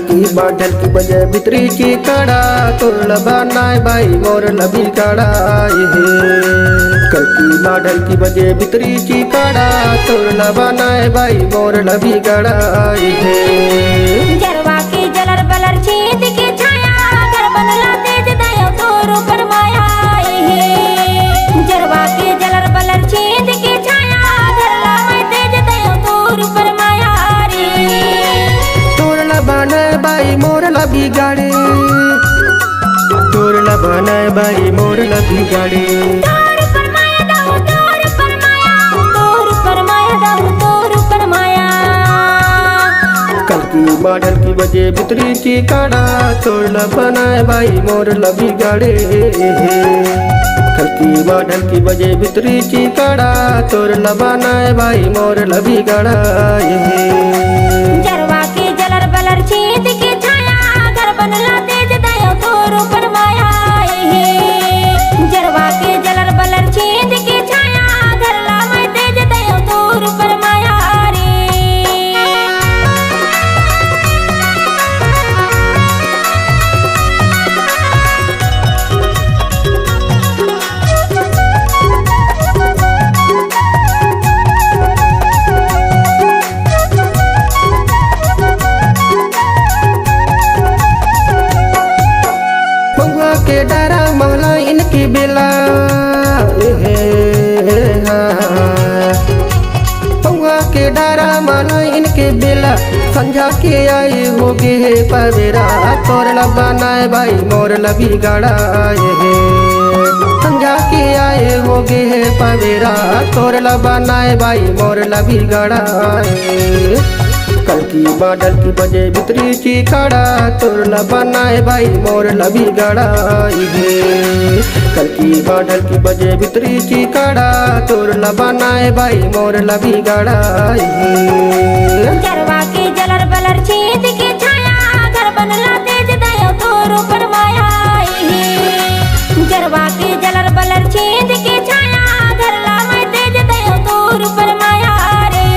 ढलकी बजे भितरीची काढा तोरला बनाय बाई मोर लबी काढा ढलकी बजे भितरीची काढा तोरला बनाय बाई मोर लबी काढा जरवा की जलर बलर छेद के छाया घर बनला तेज दया तोर पर माया जरवा की जलर बलर छेद के छाया घर ला मैं तेज दया तोर पर माया रे तोरला बनाय बाई मोर लबी गाड़े तोरला बनाय बाई मोर लबी गाड़े तोर पर माया दाऊ तोर पर माया तोर पर माया दाऊ तोर पर माया ढलकी बजे भितरीची काढा तोरला बनाय बाई मोर लबी गाड़े ढलकी बजे भितरीची काढा तोरला बनाय बाई मोर लबी गाड़ा जरवा की जलर बलर छेद के छाया घर बनला तेज दया तोर पर माया जरवा की जलर बलर छेद के छाया घर ला मैं तेज दया तोर पर माया रे के डारा महला इनकी बेला पौआ के डारा महला इनके बेला संझा के आई होगे है पवेरा तोरला बनाए बाई मोर लबी गाड़ा संझा के आए होगे है पवेरा तोरला बनाए बाई मोर लबी गाड़ा ढलकी बजे भितरीची काढा तोरला बनाय बाई मोर लबी गाड़ा ढलकी बजे भितरीची काढा तोरला बनाय बाई मोर लबी गाड़ा जरवा की जलर बलर छेद के छाया घर बनला तेज दया तोर पर माया जरवा की जलर बलर छेद के छाया घर ला मैं तेज दया तोर पर माया रे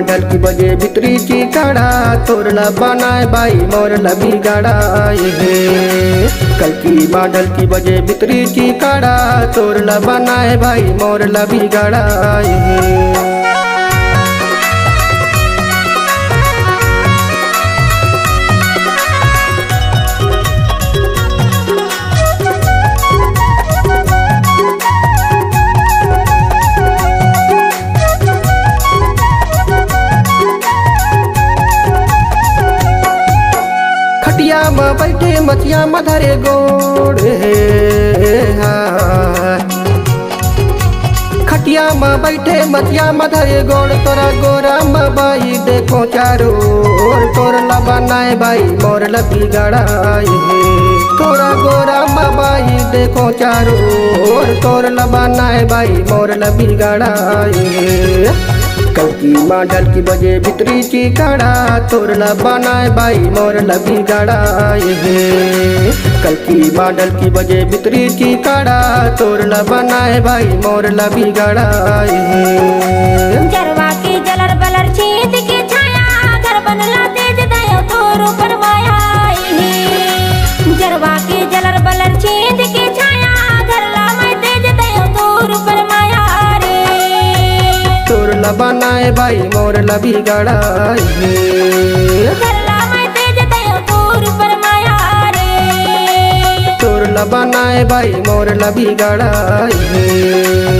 ढलकी बजे भितरीची काढा तोरला बनाय बाई मोर लबी गाड़ा ढलकी बजे भितरीची काढा तोरला बनाय बाई मोर लबी गाड़ा खटिया में बैठे मतिया मधरे गोड़ खटिया में बैठे मतिया मधरे गोड़ तोरा गोरा में बाई देखो चारो तोरला बनाए बाई मोर लबी गाड़ा तोरा गोरा में बाई देखो चारो तोरला बनाए बाई मोर लबी गाड़ा ढलकी बजे भितरीची काढा तोरला बनाय बाई मोर लबी गाड़ा ढलकी बजे भितरीची काढा तोरला बनाय बाई मोर लबी गाड़ा जरवा की जलर बलर छेद के छाया घर बनला तेज दया तोर पर माया जरवा की जलर बलर छेद के छाया घर ला मैं तेज दया तोर पर माया रे तोरला बनाय बाई मोर लबी गाड़ा घर ला बनाए भाई मोर लबी गड़ाई